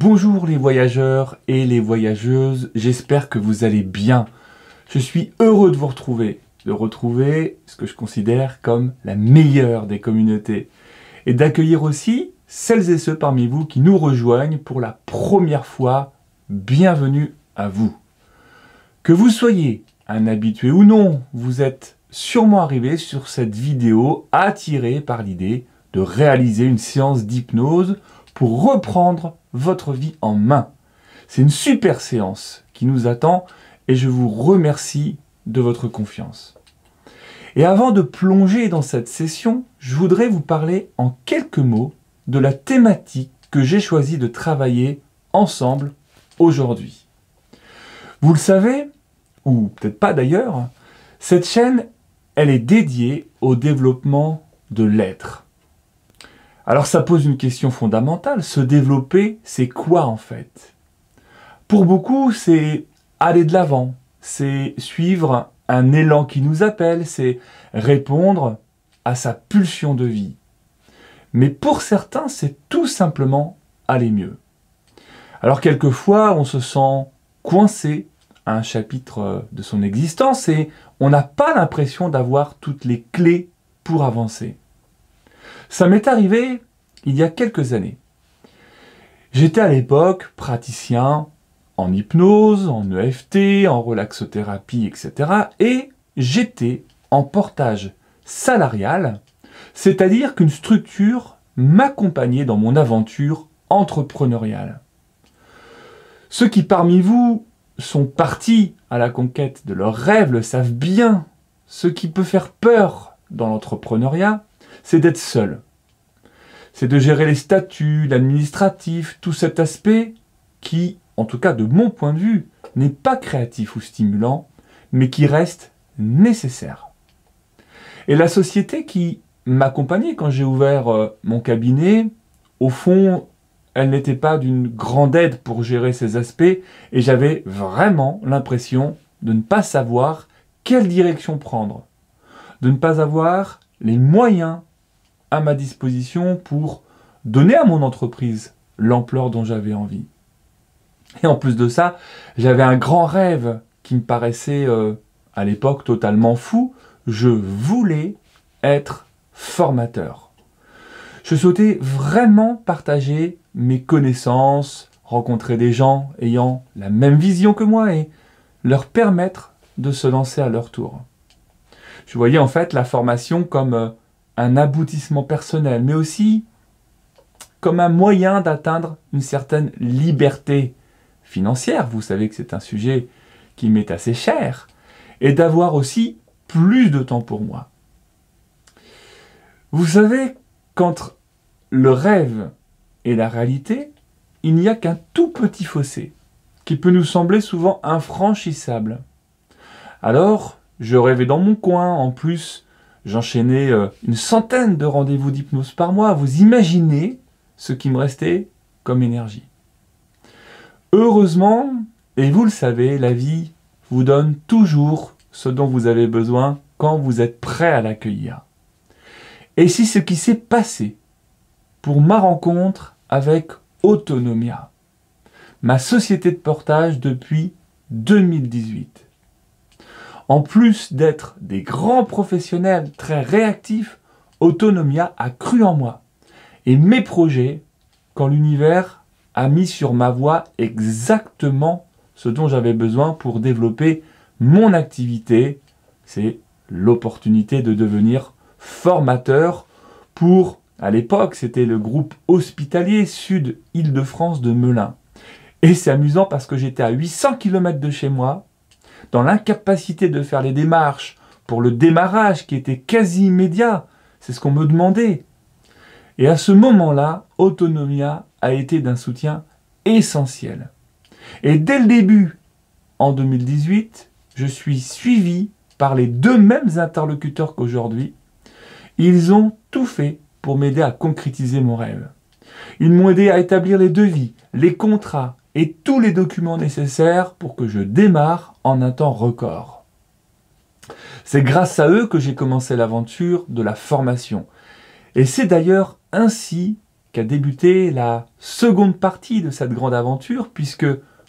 Bonjour les voyageurs et les voyageuses, j'espère que vous allez bien. Je suis heureux de vous retrouver, ce que je considère comme la meilleure des communautés, et d'accueillir aussi celles et ceux parmi vous qui nous rejoignent pour la première fois. Bienvenue à vous. Que vous soyez un habitué ou non, vous êtes sûrement arrivé sur cette vidéo attiré par l'idée de réaliser une séance d'hypnose pour reprendre votre vie en main. C'est une super séance qui nous attend et je vous remercie de votre confiance. Et avant de plonger dans cette session, je voudrais vous parler en quelques mots de la thématique que j'ai choisi de travailler ensemble aujourd'hui. Vous le savez, ou peut-être pas d'ailleurs, cette chaîne, elle est dédiée au développement de l'être. Alors ça pose une question fondamentale, se développer, c'est quoi en fait? Pour beaucoup, c'est aller de l'avant, c'est suivre un élan qui nous appelle, c'est répondre à sa pulsion de vie. Mais pour certains, c'est tout simplement aller mieux. Alors quelquefois, on se sent coincé à un chapitre de son existence et on n'a pas l'impression d'avoir toutes les clés pour avancer. Ça m'est arrivé il y a quelques années. J'étais à l'époque praticien en hypnose, en EFT, en relaxothérapie, etc. Et j'étais en portage salarial, c'est-à-dire qu'une structure m'accompagnait dans mon aventure entrepreneuriale. Ceux qui parmi vous sont partis à la conquête de leurs rêves le savent bien. Ce qui peut faire peur dans l'entrepreneuriat, c'est d'être seul. C'est de gérer les statuts, l'administratif, tout cet aspect qui, en tout cas de mon point de vue, n'est pas créatif ou stimulant, mais qui reste nécessaire. Et la société qui m'accompagnait quand j'ai ouvert mon cabinet, au fond, elle n'était pas d'une grande aide pour gérer ces aspects, et j'avais vraiment l'impression de ne pas savoir quelle direction prendre, de ne pas avoir les moyens à ma disposition pour donner à mon entreprise l'ampleur dont j'avais envie. Et en plus de ça, j'avais un grand rêve qui me paraissait à l'époque totalement fou. Je voulais être formateur. Je souhaitais vraiment partager mes connaissances, rencontrer des gens ayant la même vision que moi et leur permettre de se lancer à leur tour. Je voyais en fait la formation comme un aboutissement personnel, mais aussi comme un moyen d'atteindre une certaine liberté financière. Vous savez que c'est un sujet qui m'est assez cher, et d'avoir aussi plus de temps pour moi. Vous savez, qu'entre le rêve et la réalité, il n'y a qu'un tout petit fossé, qui peut nous sembler souvent infranchissable. Alors, je rêvais dans mon coin, en plus, j'enchaînais une centaine de rendez-vous d'hypnose par mois. Vous imaginez ce qui me restait comme énergie. Heureusement, et vous le savez, la vie vous donne toujours ce dont vous avez besoin quand vous êtes prêt à l'accueillir. Et c'est ce qui s'est passé pour ma rencontre avec Autonomia, ma société de portage depuis 2018. En plus d'être des grands professionnels très réactifs, Autonomia a cru en moi et mes projets quand l'univers a mis sur ma voie exactement ce dont j'avais besoin pour développer mon activité. C'est l'opportunité de devenir formateur pour, à l'époque, c'était le groupe hospitalier Sud Île-de-France de Melun. Et c'est amusant parce que j'étais à 800 km de chez moi, dans l'incapacité de faire les démarches pour le démarrage qui était quasi immédiat. C'est ce qu'on me demandait. Et à ce moment-là, Autonomia a été d'un soutien essentiel. Et dès le début, en 2018, je suis suivi par les deux mêmes interlocuteurs qu'aujourd'hui. Ils ont tout fait pour m'aider à concrétiser mon rêve. Ils m'ont aidé à établir les devis, les contrats et tous les documents nécessaires pour que je démarre en un temps record. C'est grâce à eux que j'ai commencé l'aventure de la formation. Et c'est d'ailleurs ainsi qu'a débuté la seconde partie de cette grande aventure, puisque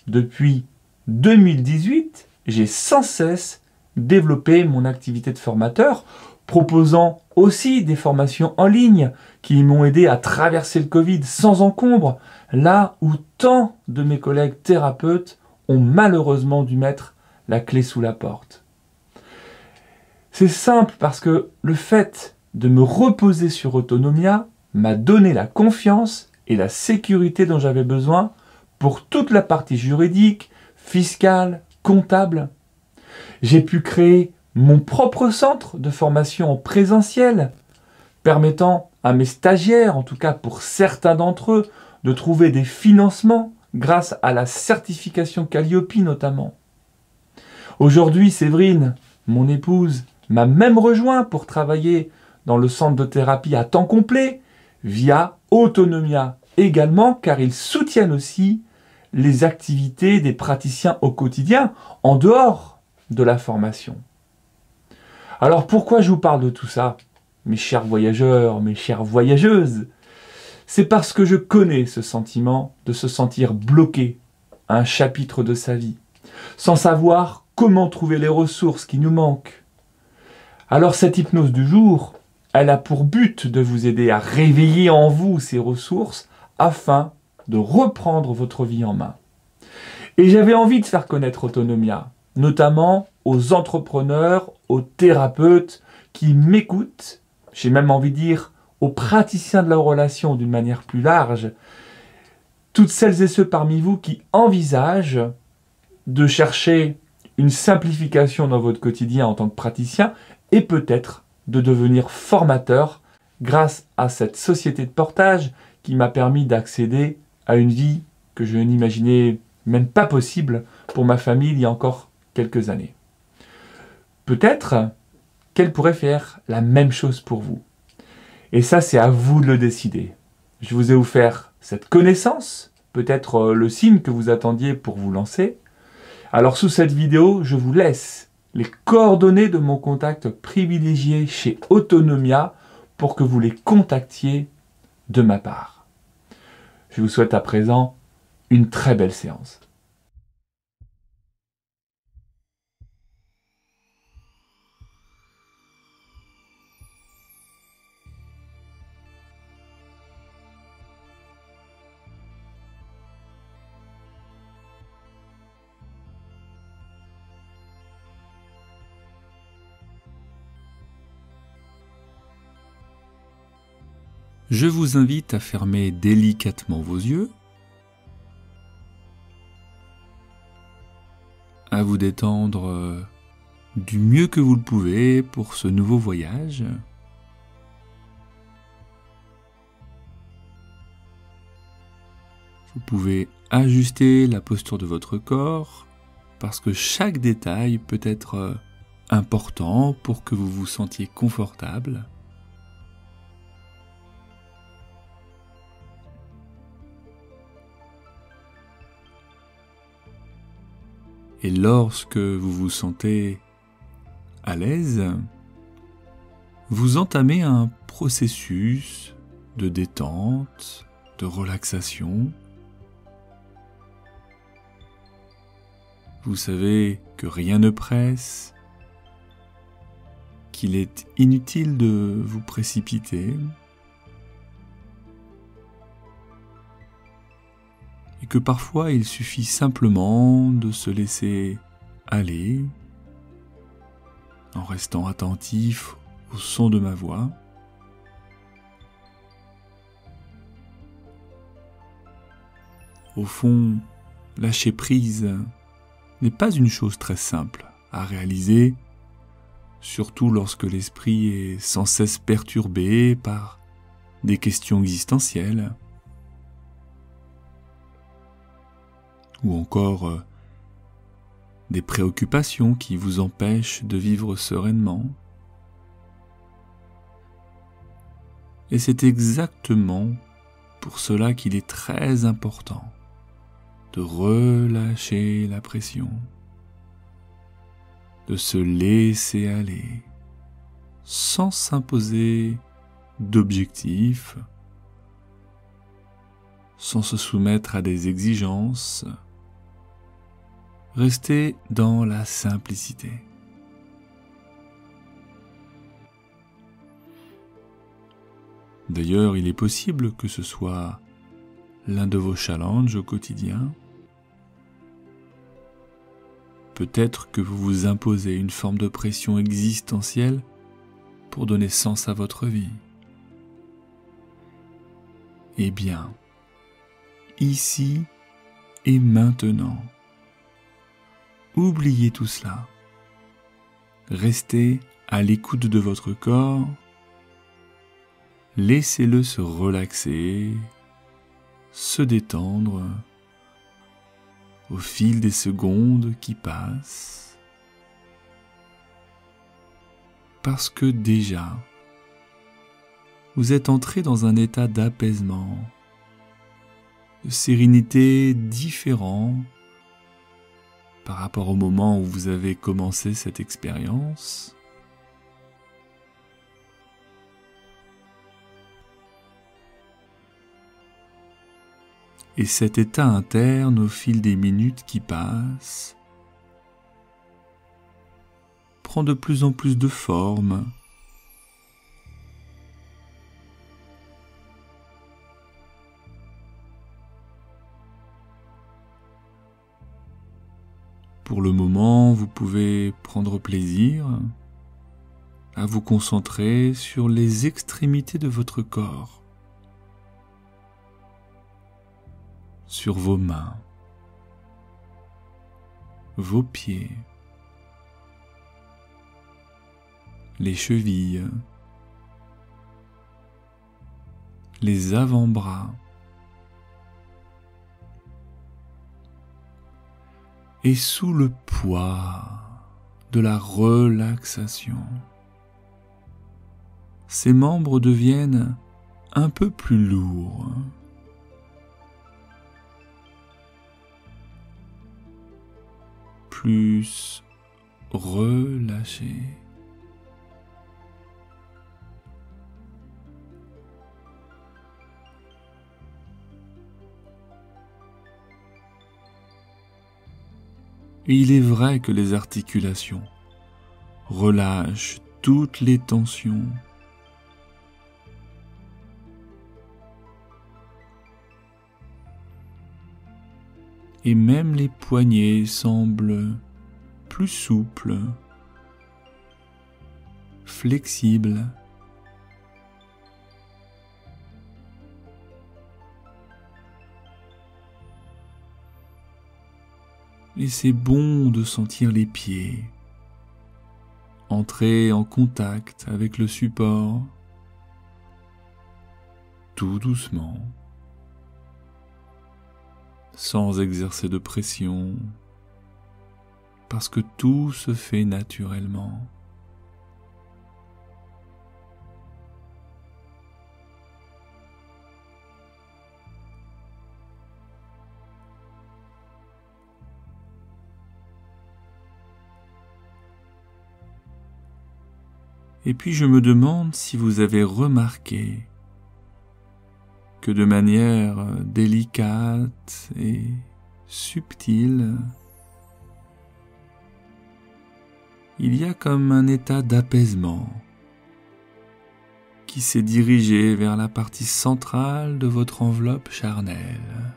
depuis 2018, j'ai sans cesse développé mon activité de formateur, proposant aussi des formations en ligne qui m'ont aidé à traverser le Covid sans encombre, là où tant de mes collègues thérapeutes ont malheureusement dû mettre la clé sous la porte. C'est simple parce que le fait de me reposer sur Autonomia m'a donné la confiance et la sécurité dont j'avais besoin pour toute la partie juridique, fiscale, comptable. J'ai pu créer mon propre centre de formation en présentiel, permettant à mes stagiaires, en tout cas pour certains d'entre eux, de trouver des financements grâce à la certification Calliope notamment. Aujourd'hui, Séverine, mon épouse, m'a même rejoint pour travailler dans le centre de thérapie à temps complet via Autonomia également, car ils soutiennent aussi les activités des praticiens au quotidien en dehors de la formation. Alors pourquoi je vous parle de tout ça, mes chers voyageurs, mes chères voyageuses? C'est parce que je connais ce sentiment de se sentir bloqué à un chapitre de sa vie, sans savoir comment trouver les ressources qui nous manquent. Alors cette hypnose du jour, elle a pour but de vous aider à réveiller en vous ces ressources afin de reprendre votre vie en main. Et j'avais envie de faire connaître Autonomia, notamment aux entrepreneurs, aux thérapeutes qui m'écoutent, j'ai même envie de dire aux praticiens de la relation d'une manière plus large, toutes celles et ceux parmi vous qui envisagent de chercher une simplification dans votre quotidien en tant que praticien et peut-être de devenir formateur grâce à cette société de portage qui m'a permis d'accéder à une vie que je n'imaginais même pas possible pour ma famille il y a encore quelques années. Peut-être qu'elle pourrait faire la même chose pour vous. Et ça, c'est à vous de le décider. Je vous ai offert cette connaissance, peut-être le signe que vous attendiez pour vous lancer. Alors sous cette vidéo, je vous laisse les coordonnées de mon contact privilégié chez Autonomia pour que vous les contactiez de ma part. Je vous souhaite à présent une très belle séance. Je vous invite à fermer délicatement vos yeux, à vous détendre du mieux que vous le pouvez pour ce nouveau voyage. Vous pouvez ajuster la posture de votre corps parce que chaque détail peut être important pour que vous vous sentiez confortable. Et lorsque vous vous sentez à l'aise, vous entamez un processus de détente, de relaxation. Vous savez que rien ne presse, qu'il est inutile de vous précipiter, et que parfois il suffit simplement de se laisser aller en restant attentif au son de ma voix. Au fond, lâcher prise n'est pas une chose très simple à réaliser, surtout lorsque l'esprit est sans cesse perturbé par des questions existentielles, ou encore des préoccupations qui vous empêchent de vivre sereinement. Et c'est exactement pour cela qu'il est très important de relâcher la pression, de se laisser aller, sans s'imposer d'objectifs, sans se soumettre à des exigences. Restez dans la simplicité. D'ailleurs, il est possible que ce soit l'un de vos challenges au quotidien. Peut-être que vous vous imposez une forme de pression existentielle pour donner sens à votre vie. Eh bien, ici et maintenant, oubliez tout cela. Restez à l'écoute de votre corps. Laissez-le se relaxer, se détendre au fil des secondes qui passent. Parce que déjà, vous êtes entré dans un état d'apaisement, de sérénité différent par rapport au moment où vous avez commencé cette expérience. Et cet état interne, au fil des minutes qui passent, prend de plus en plus de forme. Pour le moment, vous pouvez prendre plaisir à vous concentrer sur les extrémités de votre corps. Sur vos mains, vos pieds, les chevilles, les avant-bras et sous le poids de la relaxation, ces membres deviennent un peu plus lourds. Plus relâché. Et il est vrai que les articulations relâchent toutes les tensions. Et même les poignets semblent plus souples, flexibles. Et c'est bon de sentir les pieds entrer en contact avec le support, tout doucement, sans exercer de pression, parce que tout se fait naturellement. Et puis je me demande si vous avez remarqué que de manière délicate et subtile, il y a comme un état d'apaisement qui s'est dirigé vers la partie centrale de votre enveloppe charnelle.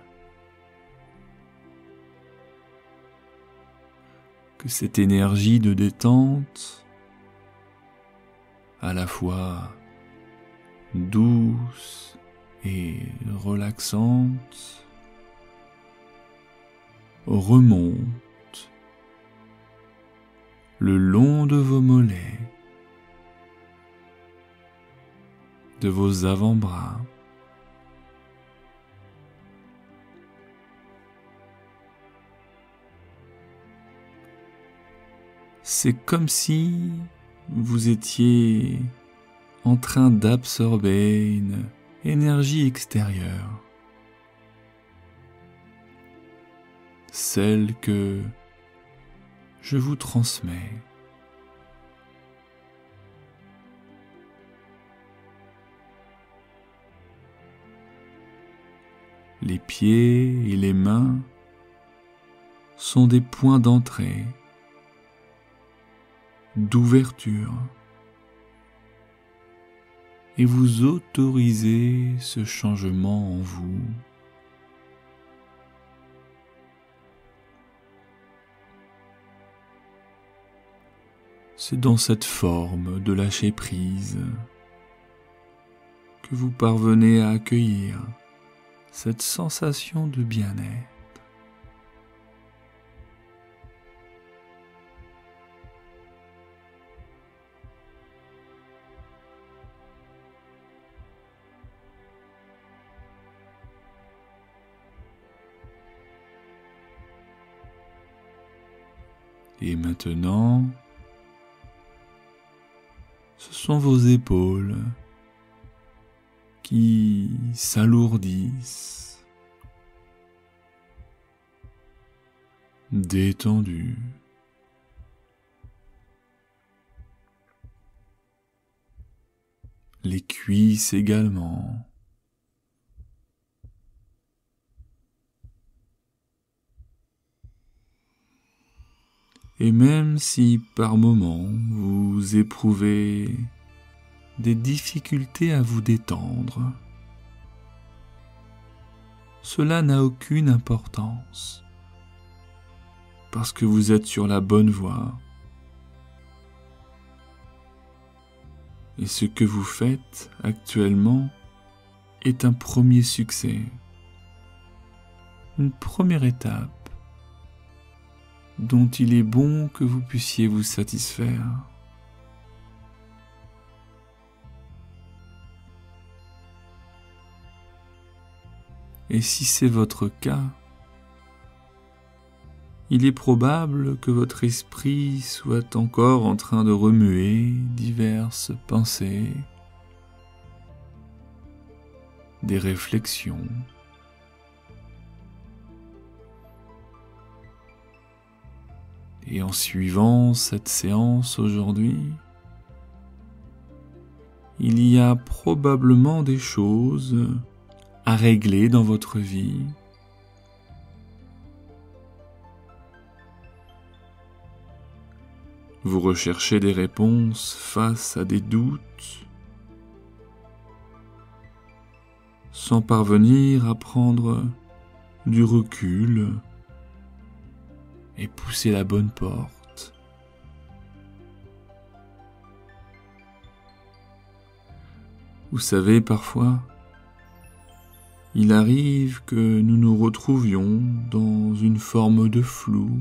Que cette énergie de détente, à la fois douce et relaxante, remonte le long de vos mollets, de vos avant-bras, c'est comme si vous étiez en train d'absorber une énergie extérieure, celle que je vous transmets. les pieds et les mains sont des points d'entrée, d'ouverture, et vous autorisez ce changement en vous. C'est dans cette forme de lâcher prise que vous parvenez à accueillir cette sensation de bien-être. Et maintenant, ce sont vos épaules qui s'alourdissent, détendues. Les cuisses également. Et même si par moments vous éprouvez des difficultés à vous détendre, cela n'a aucune importance, parce que vous êtes sur la bonne voie. Et ce que vous faites actuellement est un premier succès, une première étape dont il est bon que vous puissiez vous satisfaire. Et si c'est votre cas, il est probable que votre esprit soit encore en train de remuer diverses pensées, des réflexions. Et en suivant cette séance aujourd'hui, il y a probablement des choses à régler dans votre vie. Vous recherchez des réponses face à des doutes, sans parvenir à prendre du recul et pousser la bonne porte. Vous savez, parfois, il arrive que nous nous retrouvions dans une forme de flou,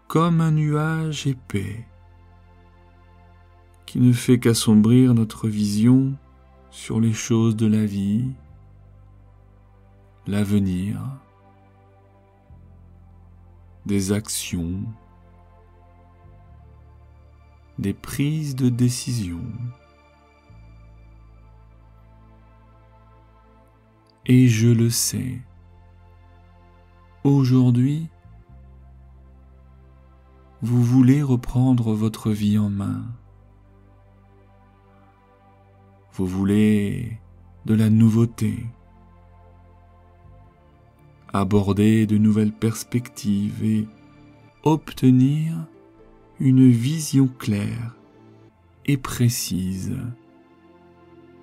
comme un nuage épais qui ne fait qu'assombrir notre vision sur les choses de la vie, l'avenir, des actions, des prises de décision. Et je le sais, aujourd'hui, vous voulez reprendre votre vie en main. Vous voulez de la nouveauté, aborder de nouvelles perspectives et obtenir une vision claire et précise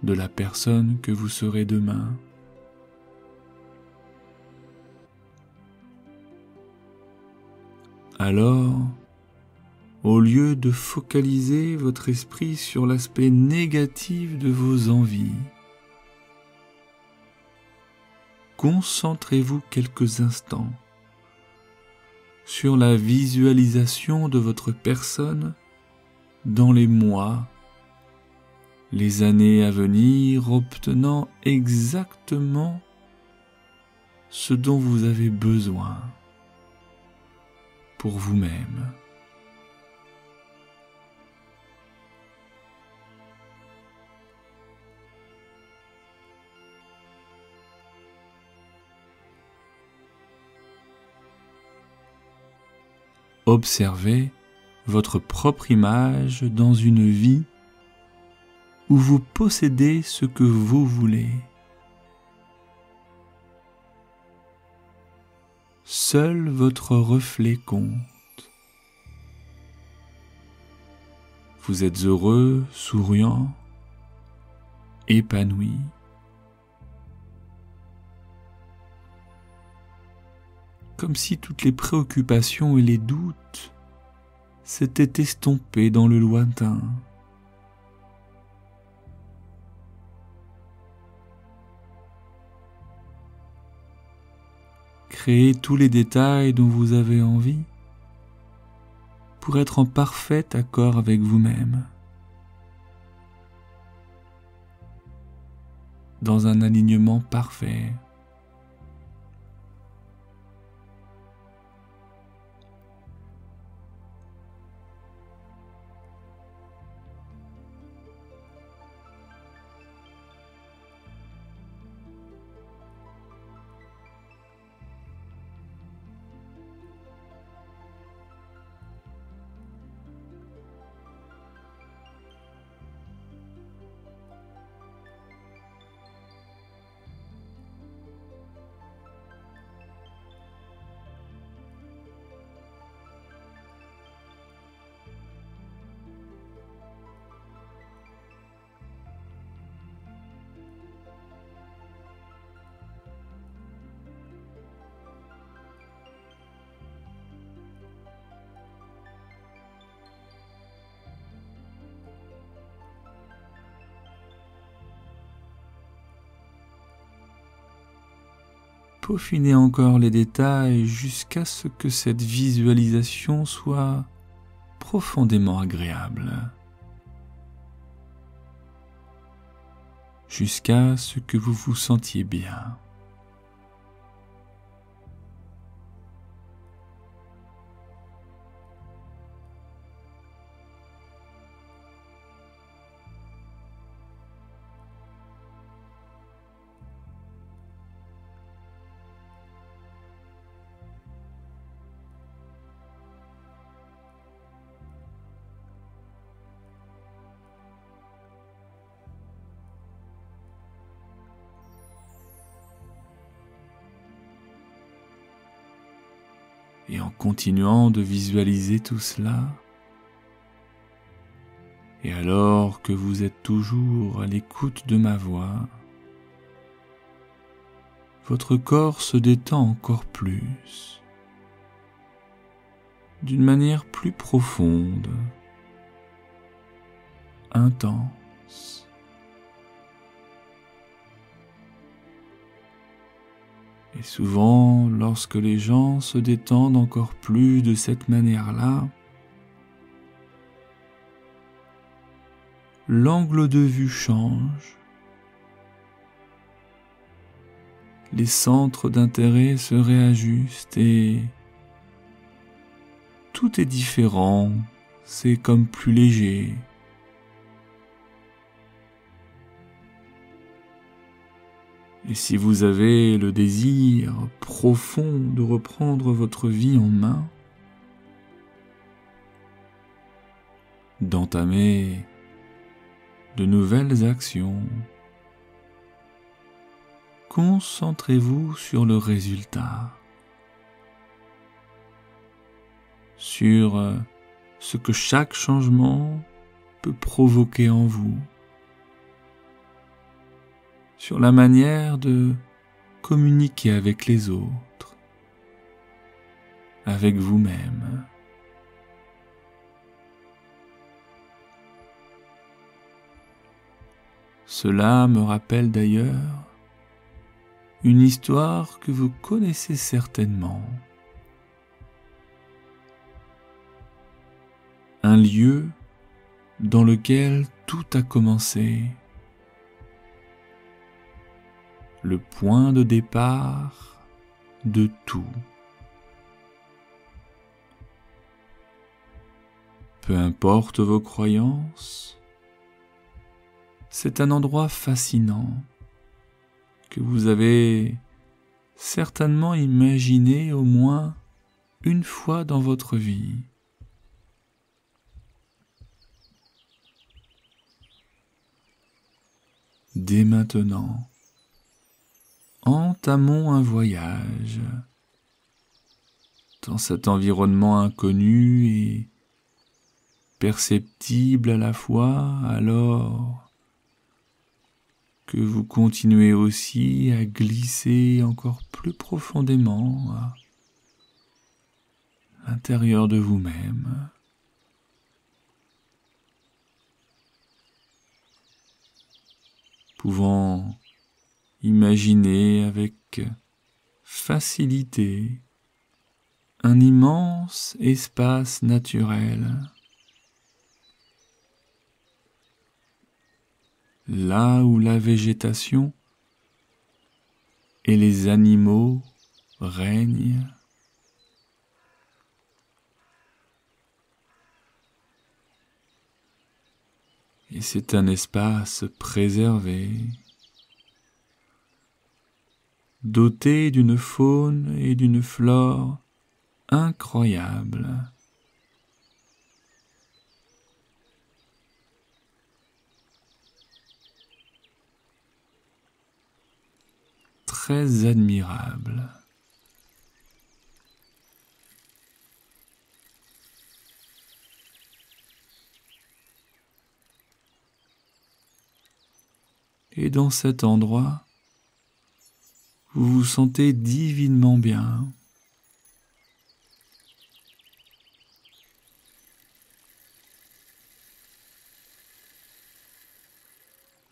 de la personne que vous serez demain. Alors, au lieu de focaliser votre esprit sur l'aspect négatif de vos envies, concentrez-vous quelques instants sur la visualisation de votre personne dans les mois, les années à venir, obtenant exactement ce dont vous avez besoin pour vous-même. Observez votre propre image dans une vie où vous possédez ce que vous voulez, seul votre reflet compte. Vous êtes heureux, souriant, épanoui. Comme si toutes les préoccupations et les doutes s'étaient estompés dans le lointain. Créez tous les détails dont vous avez envie pour être en parfait accord avec vous-même, dans un alignement parfait. Peaufinez encore les détails jusqu'à ce que cette visualisation soit profondément agréable, jusqu'à ce que vous vous sentiez bien. Et en continuant de visualiser tout cela, et alors que vous êtes toujours à l'écoute de ma voix, votre corps se détend encore plus, d'une manière plus profonde, intense. Et souvent, lorsque les gens se détendent encore plus de cette manière-là, l'angle de vue change, les centres d'intérêt se réajustent et tout est différent, c'est comme plus léger. Et si vous avez le désir profond de reprendre votre vie en main, d'entamer de nouvelles actions, concentrez-vous sur le résultat, sur ce que chaque changement peut provoquer en vous, sur la manière de communiquer avec les autres, avec vous-même. Cela me rappelle d'ailleurs une histoire que vous connaissez certainement. Un lieu dans lequel tout a commencé. Le point de départ de tout. Peu importe vos croyances, c'est un endroit fascinant que vous avez certainement imaginé au moins une fois dans votre vie. Dès maintenant, entamons un voyage dans cet environnement inconnu et perceptible à la fois, alors que vous continuez aussi à glisser encore plus profondément à l'intérieur de vous-même. Pouvant imaginer avec facilité un immense espace naturel, là où la végétation et les animaux règnent. Et c'est un espace préservé, doté d'une faune et d'une flore incroyables. Très admirables. Et dans cet endroit, vous vous sentez divinement bien.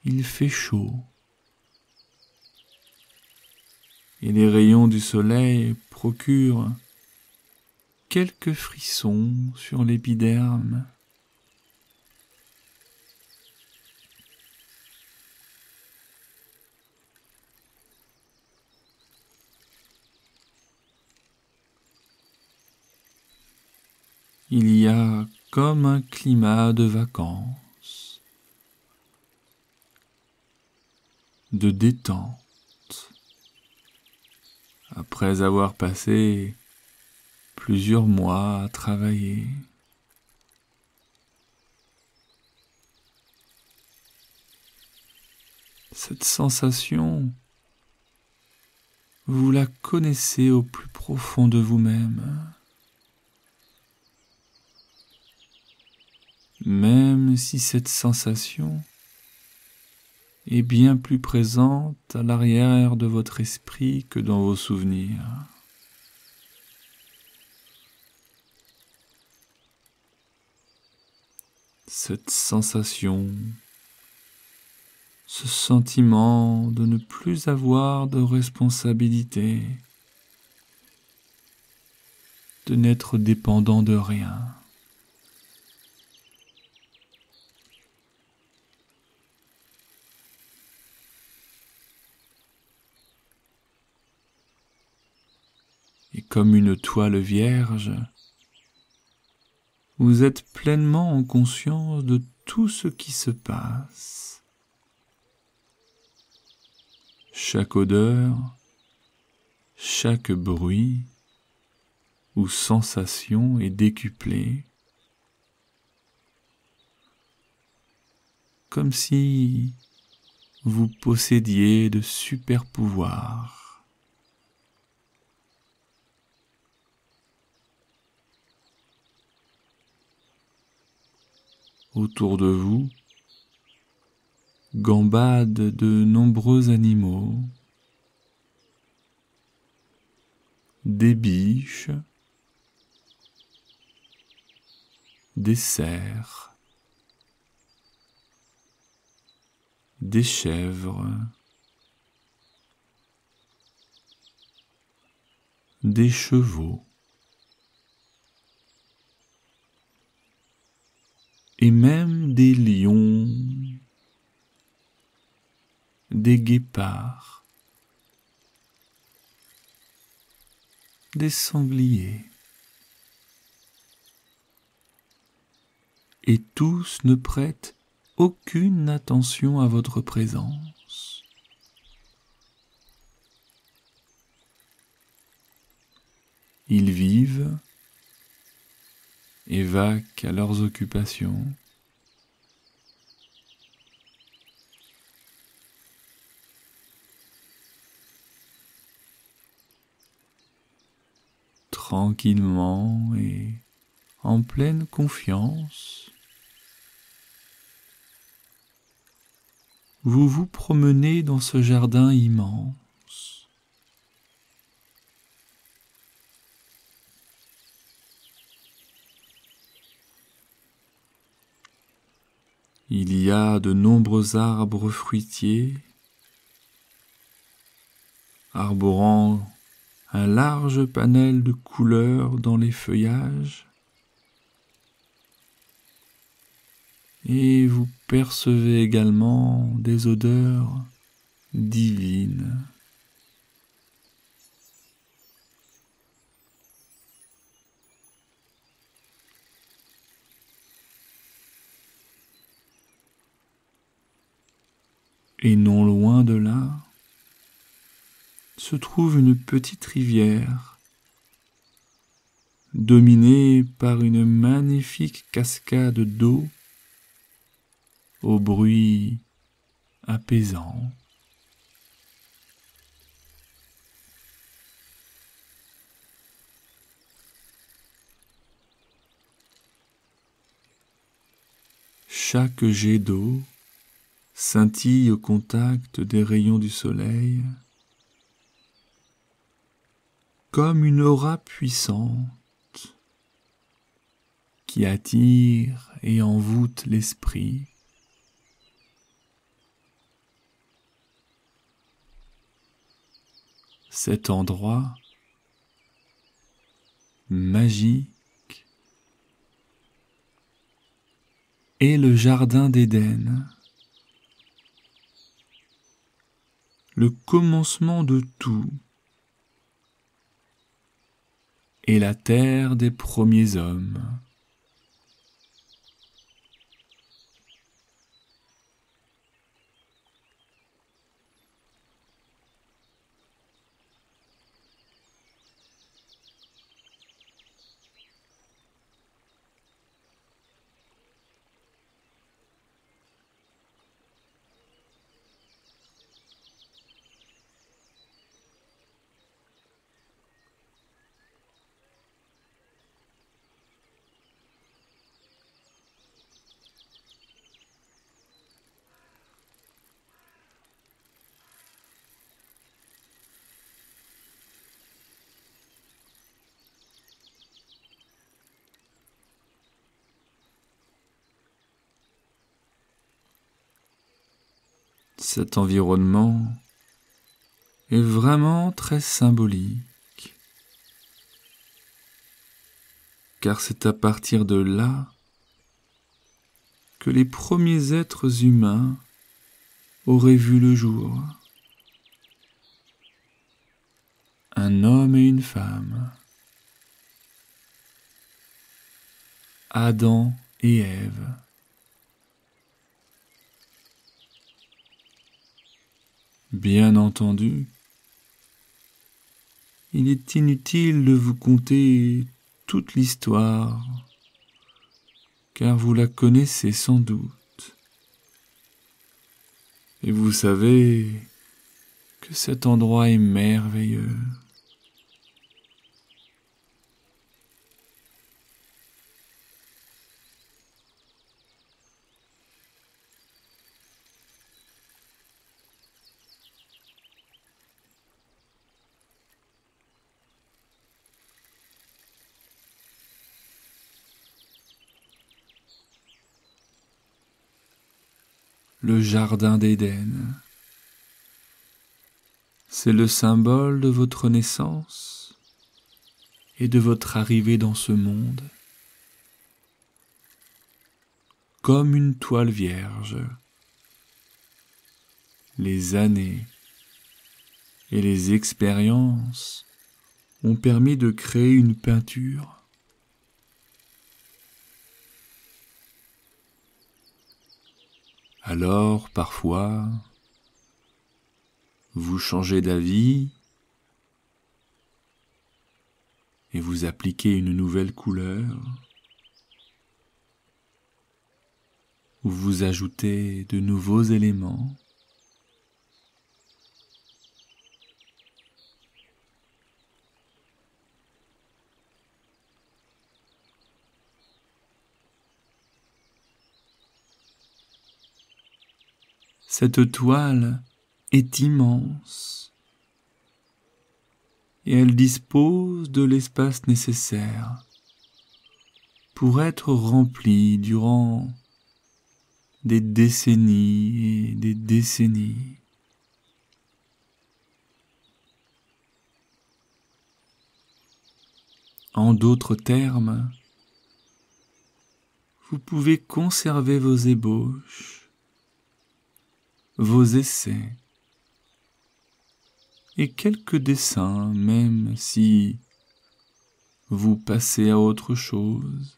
Il fait chaud. Et les rayons du soleil procurent quelques frissons sur l'épiderme. Il y a comme un climat de vacances, de détente, après avoir passé plusieurs mois à travailler. Cette sensation, vous la connaissez au plus profond de vous-même. Même si cette sensation est bien plus présente à l'arrière de votre esprit que dans vos souvenirs. Cette sensation, ce sentiment de ne plus avoir de responsabilité, de n'être dépendant de rien. Et comme une toile vierge, vous êtes pleinement en conscience de tout ce qui se passe. Chaque odeur, chaque bruit ou sensation est décuplée, comme si vous possédiez de super pouvoirs. Autour de vous, gambadent de nombreux animaux, des biches, des cerfs, des chèvres, des chevaux. Et même des lions, des guépards, des sangliers. Et tous ne prêtent aucune attention à votre présence. Ils vivent et vaquent à leurs occupations. tranquillement et en pleine confiance. Vous vous promenez dans ce jardin immense. Il y a de nombreux arbres fruitiers, arborant un large panel de couleurs dans les feuillages, et vous percevez également des odeurs divines. Et non loin de là, se trouve une petite rivière, dominée par une magnifique cascade d'eau au bruit apaisant. Chaque jet d'eau scintille au contact des rayons du soleil, comme une aura puissante qui attire et envoûte l'esprit. Cet endroit magique est le jardin d'Éden, le commencement de tout, et la terre des premiers hommes. Cet environnement est vraiment très symbolique, car c'est à partir de là que les premiers êtres humains auraient vu le jour. Un homme et une femme, Adam et Ève. Bien entendu, il est inutile de vous conter toute l'histoire, car vous la connaissez sans doute. Et vous savez que cet endroit est merveilleux. Le jardin d'Éden, c'est le symbole de votre naissance et de votre arrivée dans ce monde. Comme une toile vierge, les années et les expériences ont permis de créer une peinture. Alors, parfois, vous changez d'avis et vous appliquez une nouvelle couleur, ou vous ajoutez de nouveaux éléments. Cette toile est immense et elle dispose de l'espace nécessaire pour être remplie durant des décennies et des décennies. En d'autres termes, vous pouvez conserver vos ébauches, vos essais et quelques dessins, même si vous passez à autre chose.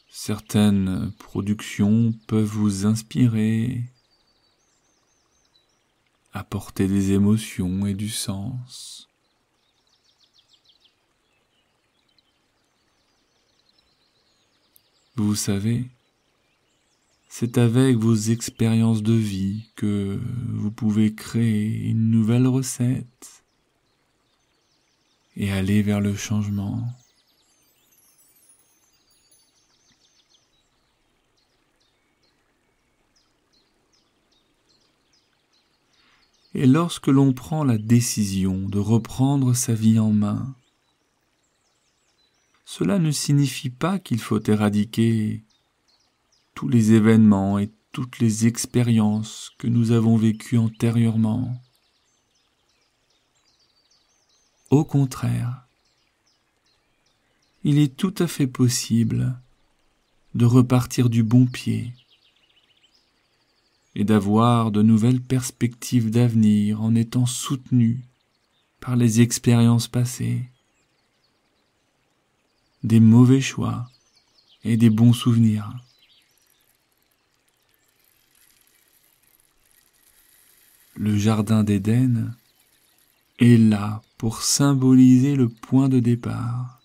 Certaines productions peuvent vous inspirer, apporter des émotions et du sens. Vous savez, c'est avec vos expériences de vie que vous pouvez créer une nouvelle recette et aller vers le changement. Et lorsque l'on prend la décision de reprendre sa vie en main, cela ne signifie pas qu'il faut éradiquer tous les événements et toutes les expériences que nous avons vécues antérieurement. Au contraire, il est tout à fait possible de repartir du bon pied et d'avoir de nouvelles perspectives d'avenir en étant soutenu par les expériences passées, des mauvais choix et des bons souvenirs. Le jardin d'Éden est là pour symboliser le point de départ,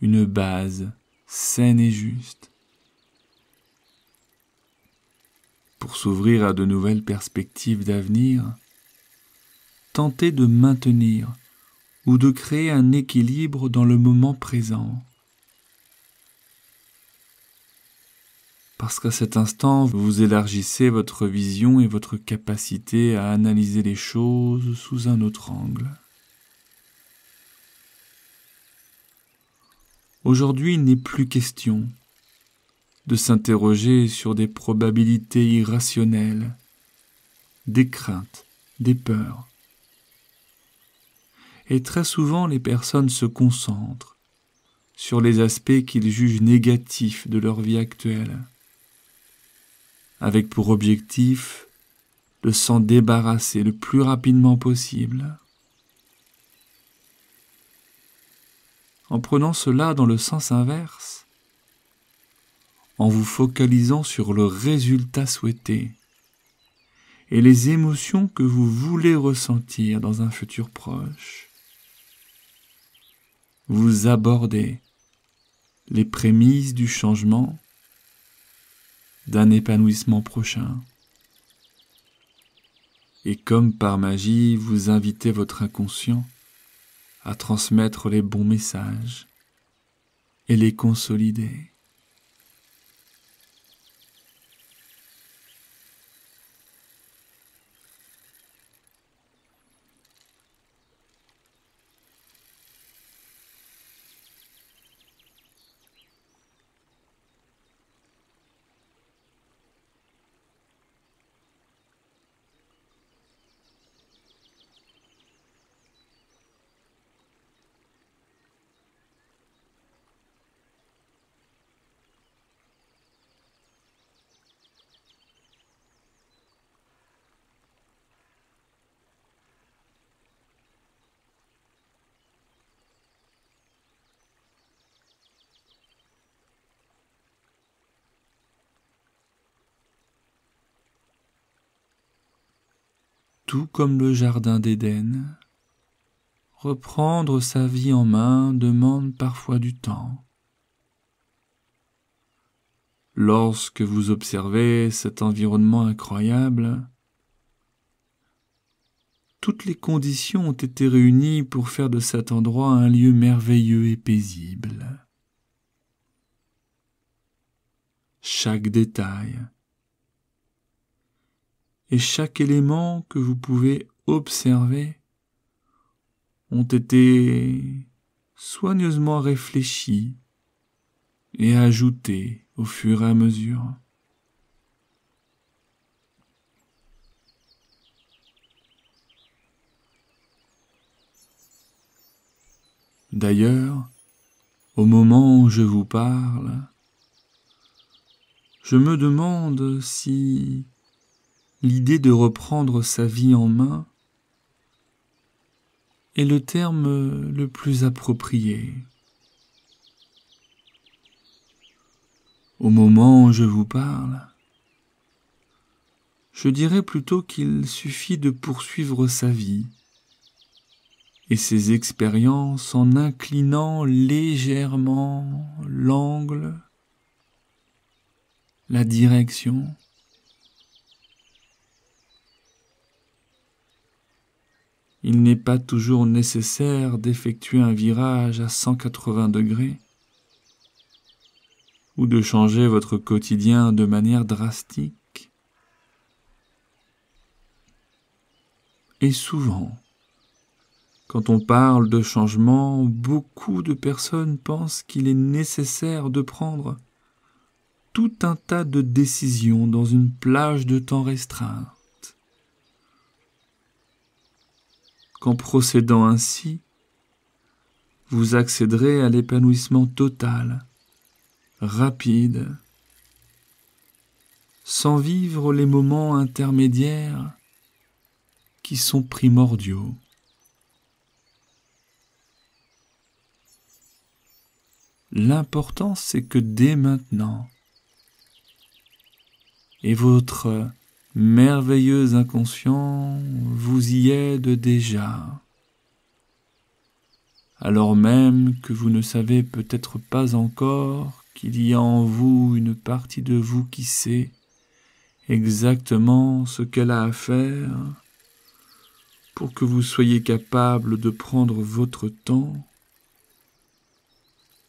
une base saine et juste, pour s'ouvrir à de nouvelles perspectives d'avenir, tenter de maintenir ou de créer un équilibre dans le moment présent. Parce qu'à cet instant, vous élargissez votre vision et votre capacité à analyser les choses sous un autre angle. Aujourd'hui, il n'est plus question de s'interroger sur des probabilités irrationnelles, des craintes, des peurs. Et très souvent, les personnes se concentrent sur les aspects qu'ils jugent négatifs de leur vie actuelle, avec pour objectif de s'en débarrasser le plus rapidement possible. En prenant cela dans le sens inverse, en vous focalisant sur le résultat souhaité et les émotions que vous voulez ressentir dans un futur proche, vous abordez les prémices du changement, d'un épanouissement prochain. Et comme par magie, vous invitez votre inconscient à transmettre les bons messages et les consolider. Tout comme le jardin d'Éden, reprendre sa vie en main demande parfois du temps. Lorsque vous observez cet environnement incroyable, toutes les conditions ont été réunies pour faire de cet endroit un lieu merveilleux et paisible. chaque détail et chaque élément que vous pouvez observer ont été soigneusement réfléchis et ajoutés au fur et à mesure. D'ailleurs, au moment où je vous parle, je me demande si l'idée de reprendre sa vie en main est le terme le plus approprié. Au moment où je vous parle, je dirais plutôt qu'il suffit de poursuivre sa vie et ses expériences en inclinant légèrement l'angle, la direction. Il n'est pas toujours nécessaire d'effectuer un virage à 180 degrés ou de changer votre quotidien de manière drastique. Et souvent, quand on parle de changement, beaucoup de personnes pensent qu'il est nécessaire de prendre tout un tas de décisions dans une plage de temps restreinte. Qu'en procédant ainsi, vous accéderez à l'épanouissement total, rapide, sans vivre les moments intermédiaires qui sont primordiaux. L'important, c'est que dès maintenant, et votre merveilleux inconscient vous y aide déjà, alors même que vous ne savez peut-être pas encore qu'il y a en vous une partie de vous qui sait exactement ce qu'elle a à faire pour que vous soyez capable de prendre votre temps,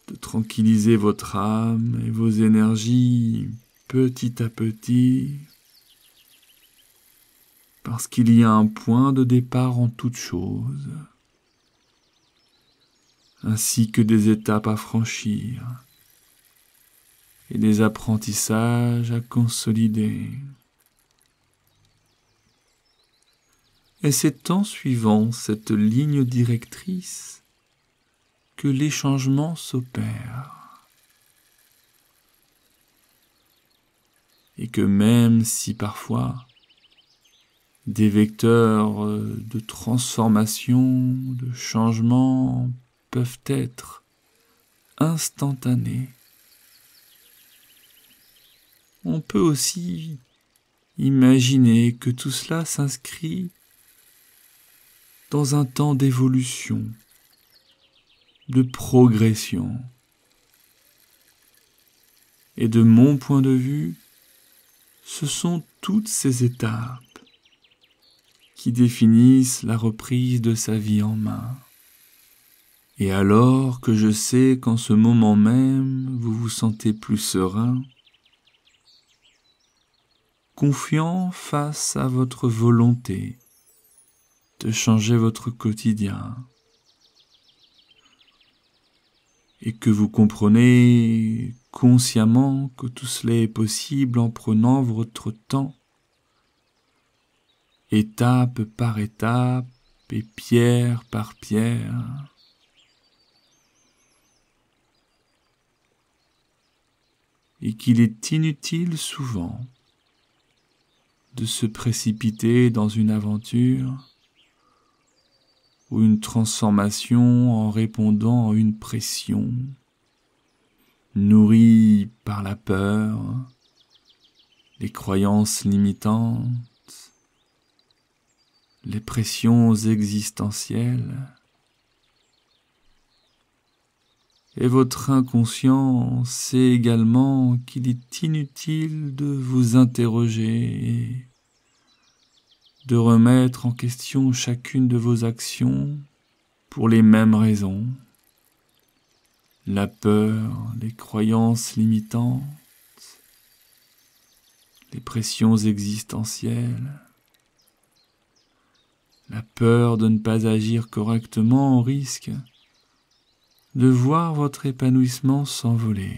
de tranquilliser votre âme et vos énergies petit à petit, parce qu'il y a un point de départ en toute chose, ainsi que des étapes à franchir et des apprentissages à consolider. Et c'est en suivant cette ligne directrice que les changements s'opèrent. Et que même si parfois des vecteurs de transformation, de changement peuvent être instantanés, on peut aussi imaginer que tout cela s'inscrit dans un temps d'évolution, de progression. Et de mon point de vue, ce sont toutes ces étapes qui définissent la reprise de sa vie en main. Et alors que je sais qu'en ce moment même, vous vous sentez plus serein, confiant face à votre volonté de changer votre quotidien, et que vous comprenez consciemment que tout cela est possible en prenant votre temps, étape par étape et pierre par pierre. Et qu'il est inutile souvent de se précipiter dans une aventure ou une transformation en répondant à une pression nourrie par la peur, les croyances limitantes, les pressions existentielles. Et votre inconscient sait également qu'il est inutile de vous interroger et de remettre en question chacune de vos actions pour les mêmes raisons. La peur, les croyances limitantes, les pressions existentielles, la peur de ne pas agir correctement au risque de voir votre épanouissement s'envoler.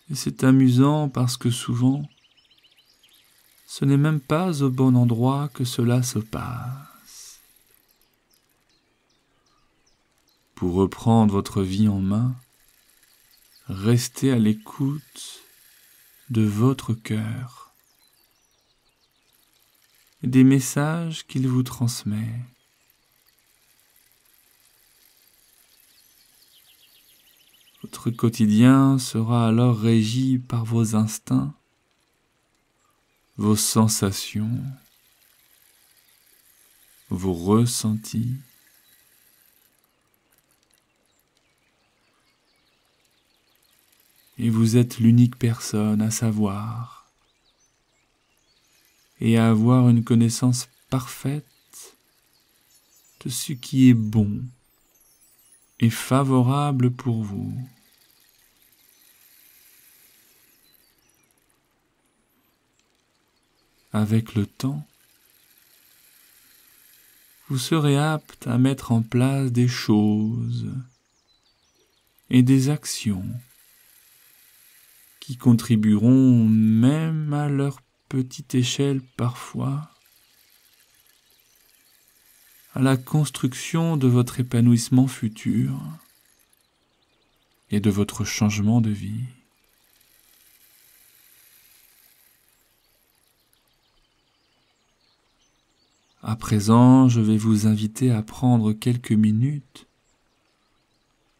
Et c'est amusant parce que souvent, ce n'est même pas au bon endroit que cela se passe. Pour reprendre votre vie en main, restez à l'écoute de votre cœur et des messages qu'il vous transmet. Votre quotidien sera alors régi par vos instincts, vos sensations, vos ressentis. Et vous êtes l'unique personne à savoir et à avoir une connaissance parfaite de ce qui est bon et favorable pour vous. Avec le temps, vous serez apte à mettre en place des choses et des actions qui contribueront même à leur petite échelle parfois à la construction de votre épanouissement futur et de votre changement de vie. À présent, je vais vous inviter à prendre quelques minutes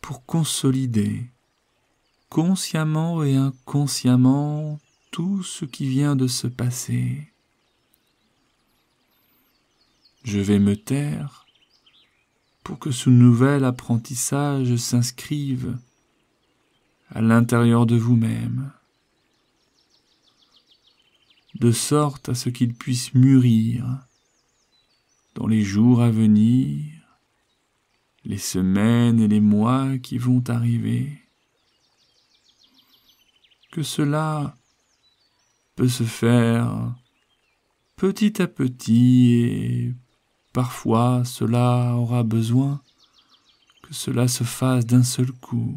pour consolider consciemment et inconsciemment tout ce qui vient de se passer. Je vais me taire pour que ce nouvel apprentissage s'inscrive à l'intérieur de vous-même, de sorte à ce qu'il puisse mûrir dans les jours à venir, les semaines et les mois qui vont arriver. Que cela peut se faire petit à petit et parfois cela aura besoin que cela se fasse d'un seul coup.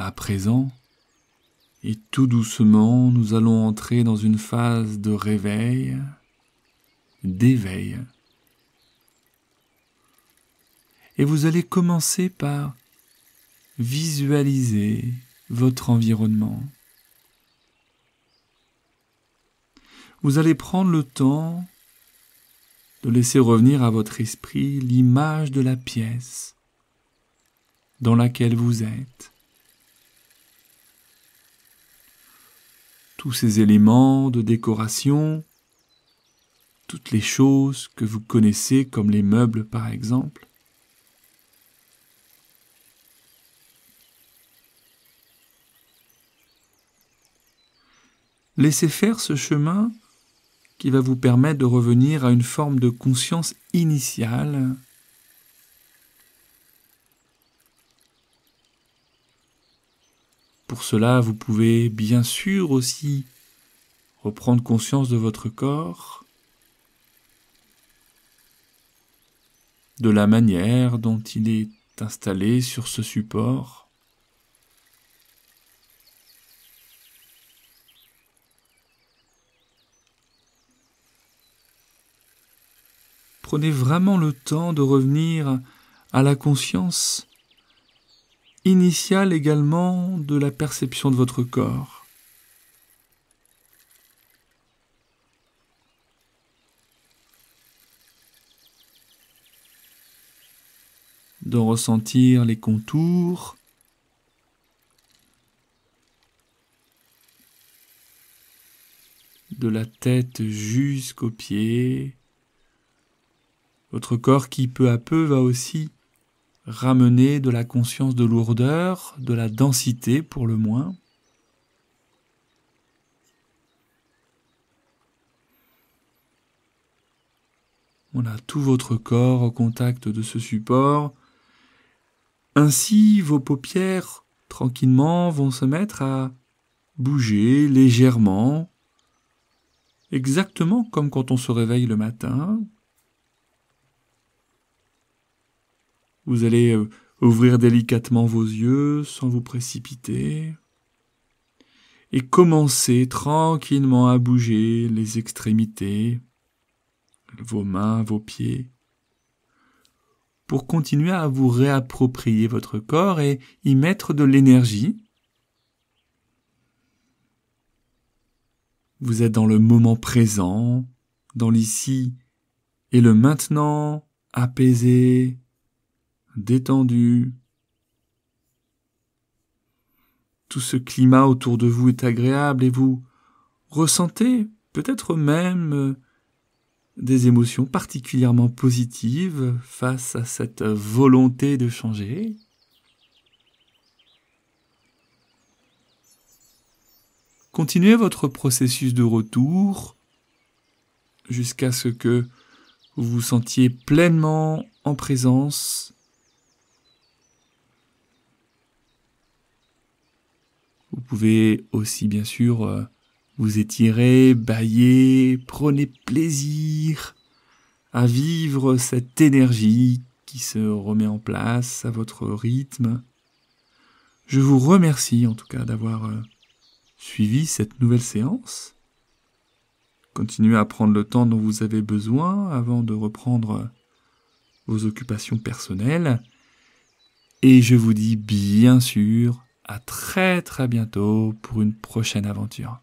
à présent, et tout doucement, nous allons entrer dans une phase de réveil, d'éveil. Et vous allez commencer par visualiser votre environnement. Vous allez prendre le temps de laisser revenir à votre esprit l'image de la pièce dans laquelle vous êtes. Tous ces éléments de décoration, toutes les choses que vous connaissez comme les meubles par exemple. Laissez faire ce chemin qui va vous permettre de revenir à une forme de conscience initiale. Pour cela, vous pouvez bien sûr aussi reprendre conscience de votre corps, de la manière dont il est installé sur ce support. Prenez vraiment le temps de revenir à la conscience initiale également de la perception de votre corps. De ressentir les contours, de la tête jusqu'aux pieds. Votre corps qui peu à peu va aussi ramener de la conscience de lourdeur, de la densité pour le moins. Voilà, tout votre corps au contact de ce support. Ainsi, vos paupières, tranquillement, vont se mettre à bouger légèrement, exactement comme quand on se réveille le matin. Vous allez ouvrir délicatement vos yeux sans vous précipiter et commencer tranquillement à bouger les extrémités, vos mains, vos pieds, pour continuer à vous réapproprier votre corps et y mettre de l'énergie. Vous êtes dans le moment présent, dans l'ici et le maintenant, apaisé, détendu. Tout ce climat autour de vous est agréable et vous ressentez peut-être même des émotions particulièrement positives face à cette volonté de changer. Continuez votre processus de retour jusqu'à ce que vous vous sentiez pleinement en présence. Vous pouvez aussi bien sûr vous étirer, bâiller, prenez plaisir à vivre cette énergie qui se remet en place à votre rythme. Je vous remercie en tout cas d'avoir suivi cette nouvelle séance. Continuez à prendre le temps dont vous avez besoin avant de reprendre vos occupations personnelles. Et je vous dis bien sûr à très très bientôt pour une prochaine aventure.